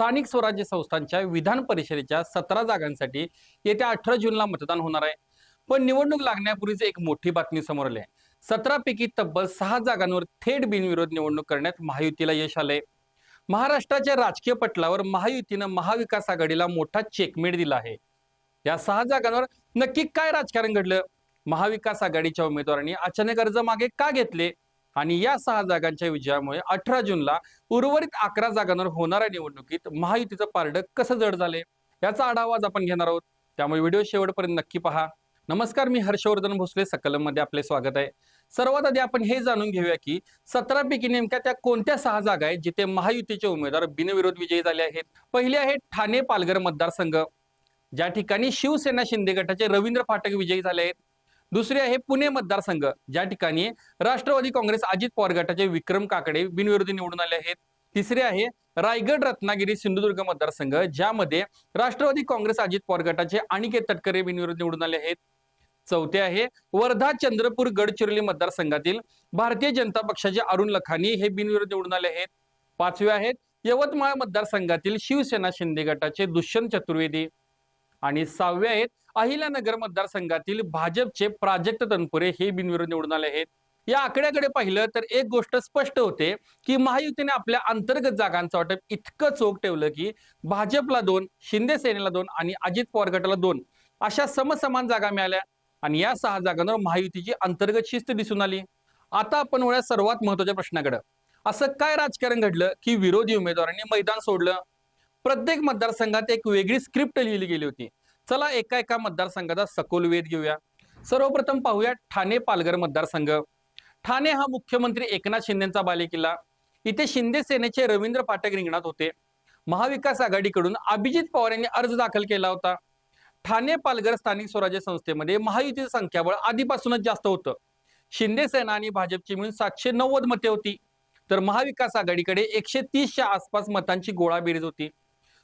स्थानिक स्वराज्य संस्थांच्या विधान परिषदेच्या 17 जागांसाठी येत्या 18 जूनला मतदान होणार आहे. पण निवडणूक लागण्यापूर्वीच एक मोठी बातमी समोर आली आहे. 17 पैकी तब्बल 6 जागांवर थेट बिनविरोध निवडणूक करण्यात महायुतीला यश आलंय. महाराष्ट्राच्या राजकीय पटलावर महायुतीनं महाविकास आघाडीला मोठा चेकमेट दिला आहे. या 6 जागांवर नक्की काय राजकारण घडलं? महाविकास आघाडीच्या उमेदवारांनी अचानक अर्ज मागे का घेतले? आणि या 6 जागांच्या विजयामुळे 18 जूनला उर्वरित 11 जागांवर होणाऱ्या निवडणुकीत महायुतीचं पारडं कसं जड झाले याचा आढावा आज आपण घेणार आहोत. त्यामुळे व्हिडिओ शेवटपर्यंत नक्की पहा. नमस्कार, मी हर्षवर्धन भोसले, सकलम मध्ये आपले स्वागत आहे. सर्वात आधी आपण हे जाणून घेऊया की 17 पैकी नेमक्या त्या कोणत्या 6 जागा आहेत जिथे महायुतीचे उमेदवार बिनविरोध विजयी झाले आहेत. पहिली आहे ठाणे पालघर मतदारसंघ, ज्या ठिकाणी शिवसेना शिंदे गटाचे रवींद्र फाटक विजयी झाले आहेत. दुसरी आहे पुणे मतदारसंघ, ज्या ठिकाणी राष्ट्रवादी काँग्रेस अजित पवार गटाचे विक्रम काकडे बिनविरोधी निवडून आले आहेत. तिसरी आहे रायगड रत्नागिरी सिंधुदुर्ग मतदारसंघ, ज्यामध्ये राष्ट्रवादी काँग्रेस अजित पवार गटाचे अनिकेत तटकरे बिनविरोध निवडून आले आहेत. चौथे आहे वर्धा चंद्रपूर गडचिरोली मतदारसंघातील भारतीय जनता पक्षाचे अरुण लखानी हे बिनविरोध निवडून आले आहेत. पाचवे आहेत यवतमाळ मतदारसंघातील शिवसेना शिंदे गटाचे दुष्यंत चतुर्वेदी. आणि 6वे आहेत अहिल्यानगर मतदारसंघातील भाजपचे प्राजक्त तनपुरे हे बिनविरोध निवडून आले आहेत. या आकड्याकडे पाहिलं तर एक गोष्ट स्पष्ट होते की महायुतीने आपल्या अंतर्गत जागांचं वाटप इतकं चोख ठेवलं की भाजपला 2, शिंदे सेनेला 2 आणि अजित पवार गटाला 2 अशा समसमान जागा मिळाल्या. आणि या 6 जागांवर महायुतीची अंतर्गत शिस्त दिसून आली. आता आपण वळूया सर्वात महत्वाच्या प्रश्नाकडे. असं काय राजकारण घडलं की विरोधी उमेदवारांनी मैदान सोडलं? प्रत्येक मतदारसंघात एक वेगळी स्क्रिप्ट लिहिली गेली होती. चला एका एका मतदारसंघाचा सखोल वेध घेऊया. सर्वप्रथम पाहूया ठाणे पालघर मतदारसंघ. ठाणे हा मुख्यमंत्री एकनाथ शिंदेचा बालेकिल्ला. इथे शिंदे सेनेचे रवींद्र फाटक रिंगणात होते. महाविकास आघाडीकडून अभिजित पवार यांनी अर्ज दाखल केला होता. ठाणे पालघर स्थानिक स्वराज्य संस्थेमध्ये महायुतीचं संख्याबळ आधीपासूनच जास्त होतं. शिंदे सेना आणि भाजपची मिळून 790 मते होती, तर महाविकास आघाडीकडे 130च्या आसपास मतांची गोळाबेरीज होती.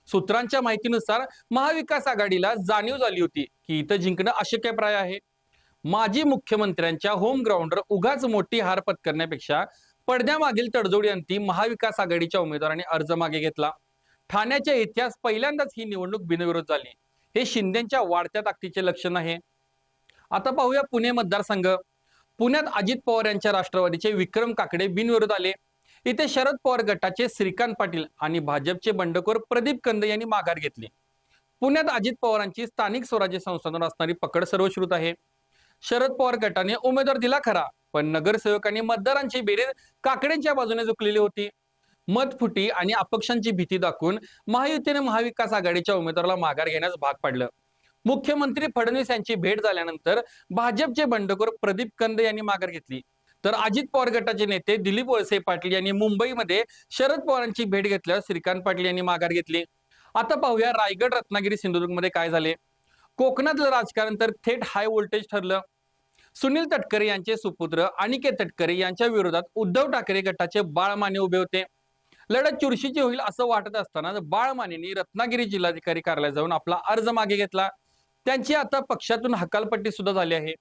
सूत्रांच्या माहितीनुसार महाविकास आघाडीला जाणीव झाली होती की इथं जिंकणं अशक्यप्राय आहे. माजी मुख्यमंत्र्यांच्या होम ग्राउंडवर उगाच मोठी हार पत्करण्यापेक्षा पडद्यामागील तडजोडी अंती महाविकास आघाडीच्या उमेदवारांनी अर्ज मागे घेतला. ठाण्याच्या इतिहास पहिल्यांदाच ही निवडणूक बिनविरोध झाली. हे शिंदेच्या वाढत्या ताकदीचे लक्षण आहे. आता पाहूया पुणे मतदारसंघ. पुण्यात अजित पवार यांच्या राष्ट्रवादीचे विक्रम काकडे बिनविरोध आले. इथे शरद पवार गटाचे श्रीकांत पाटील आणि भाजपचे बंडखोर प्रदीप कंदे यांनी माघार घेतली. पुण्यात अजित पवारांची स्थानिक स्वराज्य संस्थांवर असणारी पकड सर्वश्रुत आहे. शरद पवार गटाने उमेदवार दिला खरा, पण नगरसेवकांनी मतदारांची बेरीज काकड्यांच्या बाजूने झुकलेली होती. मतफुटी आणि अपक्षांची भीती दाखवून महायुतीने महाविकास आघाडीच्या उमेदवाराला माघार घेण्यास भाग पाडलं. मुख्यमंत्री फडणवीस यांची भेट झाल्यानंतर भाजपचे बंडखोर प्रदीप कंदे यांनी माघार घेतली, तर अजित पवार गटाचे नेते दिलीप वळसे पाटील यांनी मुंबईमध्ये शरद पवारांची भेट घेतल्यावर श्रीकांत पाटील यांनी माघार घेतली. आता पाहूया रायगड रत्नागिरी सिंधुदुर्ग मध्ये काय झाले. कोकणातलं राजकारण तर थेट हाय व्होल्टेज ठरलं. सुनील तटकरे यांचे सुपुत्र अनिकेत तटकरे यांच्या विरोधात उद्धव ठाकरे गटाचे बाळ माने उभे होते. लढत चुरशीची होईल असं वाटत असताना बाळ मानेंनी रत्नागिरी जिल्हाधिकारी कार्यालयात जाऊन आपला अर्ज मागे घेतला. त्यांची आता पक्षातून हकालपट्टी सुद्धा झाली आहे.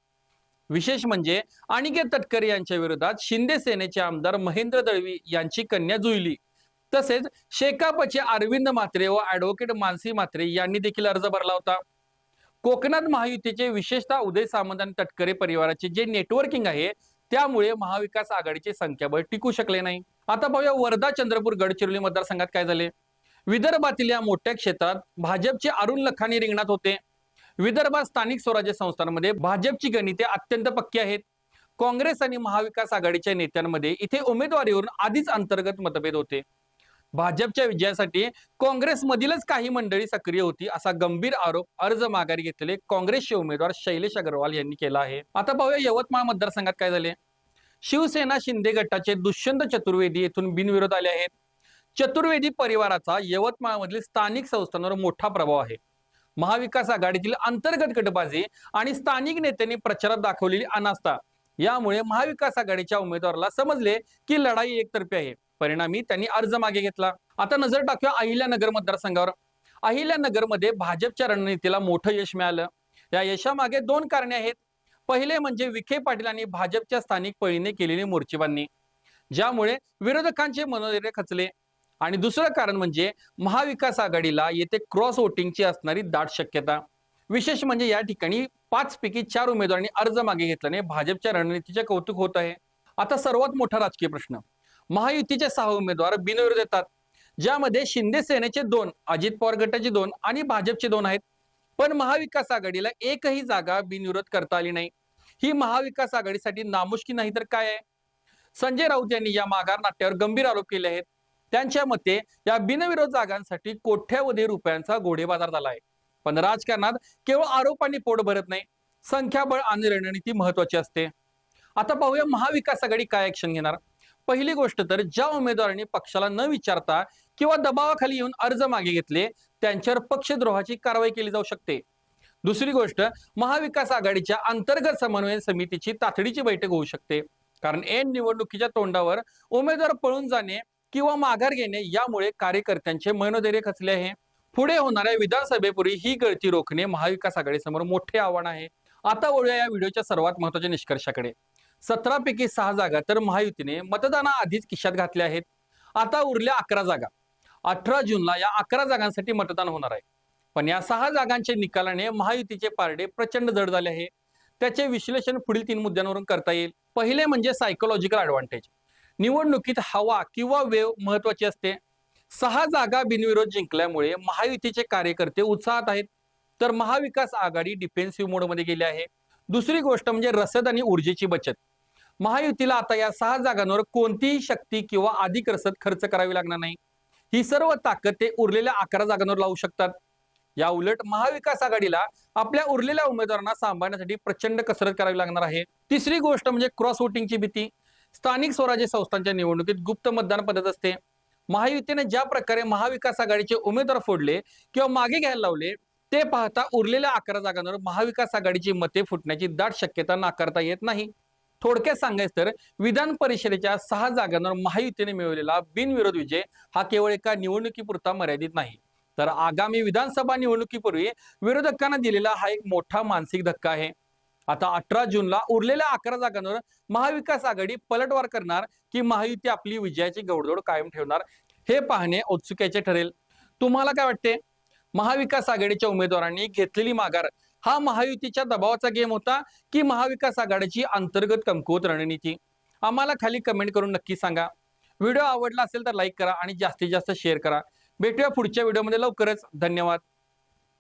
विशेष म्हणजे अनिकेत तटकरे यांच्या विरोधात शिंदे सेनेचे आमदार महेंद्र दळवी यांची कन्या जुईली. तसेच शेकापचे अरविंद म्हात्रे व ऍडव्होकेट मानसी म्हात्रे यांनी देखील अर्ज भरला होता. कोकणात महायुतीचे विशेषतः उदय सामंत आणि तटकरे परिवाराचे जे नेटवर्किंग आहे त्यामुळे महाविकास आघाडीचे संख्याबळ टिकू शकले नाही. आता पाहूया वर्धा चंद्रपूर गडचिरोली मतदारसंघात काय झाले. विदर्भातील या मोठ्या क्षेत्रात भाजपचे अरुण लखानी रिंगणात होते. विदर्भात स्थानिक स्वराज्य संस्थांमध्ये भाजपची गणिते अत्यंत पक्की आहेत. काँग्रेस आणि महाविकास आघाडीच्या नेत्यांमध्ये इथे उमेदवारीवरून आधीच अंतर्गत मतभेद होते. भाजपच्या विजयासाठी काँग्रेसमधीलच काही मंडळी सक्रिय होती असा गंभीर आरोप अर्ज माघारी घेतलेले काँग्रेसचे उमेदवार शैलेश अग्रवाल यांनी केला आहे. आता पाहूया यवतमाळ मतदारसंघात काय झाले. शिवसेना शिंदे गटाचे दुष्यंत चतुर्वेदी येथून बिनविरोध आले आहेत. चतुर्वेदी परिवाराचा यवतमाळमधील स्थानिक संस्थांवर मोठा प्रभाव आहे. महाविकास आघाडीतील अंतर्गत गटबाजी आणि स्थानिक नेत्यांनी प्रचारात दाखवलेली अनास्था यामुळे महाविकास आघाडीच्या उमेदवाराला समजले की लढाई एकतर्फी आहे. परिणामी त्यांनी अर्ज मागे घेतला. आता नजर टाकूया अहिल्यानगर मतदारसंघावर. अहिल्यानगर मध्ये भाजपच्या रणनीतीला मोठं यश मिळालं. या यशामागे 2 कारणे आहेत. पहिले म्हणजे विखे पाटील आणि भाजपच्या स्थानिक पळीने केलेली मोर्चेबांधणी, ज्यामुळे विरोधकांचे मनोधैर्य खचले. आणि दुसरं कारण म्हणजे महाविकास आघाडीला येथे क्रॉस वोटिंगची असणारी दाट शक्यता. विशेष म्हणजे या ठिकाणी 5 पैकी 4 उमेदवारांनी अर्ज मागे घेतल्याने भाजपच्या रणनीतीचे कौतुक होत आहे. आता सर्वात मोठा राजकीय प्रश्न, महायुतीचे 6 उमेदवार बिनविरोध येतात, ज्यामध्ये शिंदे सेनेचे 2, अजित पवार गटाचे 2 आणि भाजपचे 2 आहेत. पण महाविकास आघाडीला एकही जागा बिनविरोध करता आली नाही. ही महाविकास आघाडीसाठी नामुष्की नाही तर काय आहे? संजय राऊत यांनी या माघार नाट्यावर गंभीर आरोप केले आहेत. त्यांच्या मते या बिनविरोध जागांसाठी कोट्यावधी रुपयांचा घोडेबाजार झाला आहे. पण राजकारणात केवळ आरोपांनी पोट भरत नाही, संख्याबळ आणि रणनीती महत्वाची असते. आता पाहूया महाविकास आघाडी काय ऍक्शन घेणार. पहिली गोष्ट तर ज्या उमेदवारांनी पक्षाला न विचारता किंवा दबावाखाली येऊन अर्ज मागे घेतले त्यांच्यावर पक्षद्रोहाची कारवाई केली जाऊ शकते. दुसरी गोष्ट, महाविकास आघाडीच्या अंतर्गत समन्वय समितीची तातडीची बैठक होऊ शकते. कारण ऐन निवडणुकीच्या तोंडावर उमेदवार पळून जाणे किंवा माघार घेणे यामुळे कार्यकर्त्यांचे मनोधैर्य खचले आहे. पुढे होणाऱ्या विधानसभेपूर्वी ही गळती रोखणे महाविकास आघाडीसमोर मोठे आव्हान आहे. आता वळूया या व्हिडिओच्या सर्वात महत्त्वाच्या निष्कर्षाकडे. 17 पैकी 6 जागा तर महायुतीने मतदानाआधीच खिशात घातल्या आहेत. आता उरल्या 11 जागा. 18 जूनला या 11 जागांसाठी मतदान होणार आहे. पण या 6 जागांच्या निकालाने महायुतीचे पारडे प्रचंड जड झाले आहे. त्याचे विश्लेषण पुढील 3 मुद्द्यांवरून करता येईल. पहिले म्हणजे सायकोलॉजिकल ऍडव्हान्टेज. निवडणुकीत हवा किंवा वेव महत्वाची असते. 6 जागा बिनविरोध जिंकल्यामुळे महायुतीचे कार्यकर्ते उत्साहात आहेत, तर महाविकास आघाडी डिफेन्सिव्ह मोडमध्ये गेली आहे. दुसरी गोष्ट म्हणजे रसद आणि ऊर्जेची बचत. महायुतीला आता या 6 जागांवर कोणतीही शक्ती किंवा अधिक रसद खर्च करावी लागणार नाही. ही सर्व ताकद ते उरलेल्या 11 जागांवर लावू शकतात. या उलट महाविकास आघाडीला आपल्या उरलेल्या उमेदवारांना सांभाळण्यासाठी प्रचंड कसरत करावी लागणार आहे. तिसरी गोष्ट म्हणजे क्रॉस वोटिंगची भीती. स्थानिक स्वराज्य संस्थांच्या निवडणुकीत गुप्त मतदान पद्धत असते. महायुतीने ज्या प्रकारे महाविकास आघाडीचे उमेदवार फोडले किंवा मागे घ्यायला लावले ते पाहता उरलेल्या 11 जागांवर महाविकास आघाडीची मते फुटण्याची दाट शक्यता नाकारता येत नाही. थोडक्यात सांगायचं तर विधान परिषदेच्या 6 जागांवर महायुतीने मिळवलेला बिनविरोध विजय हा केवळ एका निवडणुकीपुरता मर्यादित नाही, तर आगामी विधानसभा निवडणुकीपूर्वी विरोधकांना दिलेला हा एक मोठा मानसिक धक्का आहे. आता 18 जूनला उरलेल्या 11 जागांवर महाविकास आघाडी पलटवार करणार की महायुती आपली विजयाची घोडदौड कायम ठेवणार हे पाहणे औत्सुक्याचे ठरेल. तुम्हाला काय वाटते? महाविकास आघाडीच्या उमेदवारांनी घेतलेली माघार हा महायुतीच्या दबावाचा गेम होता की महाविकास आघाडीची अंतर्गत कमकुवत रणनीती? आम्हाला खाली कमेंट करून नक्की सांगा. व्हिडिओ आवडला असेल तर लाईक करा आणि जास्तीत जास्त शेअर करा. भेटूया पुढच्या व्हिडिओमध्ये लवकरच. धन्यवाद.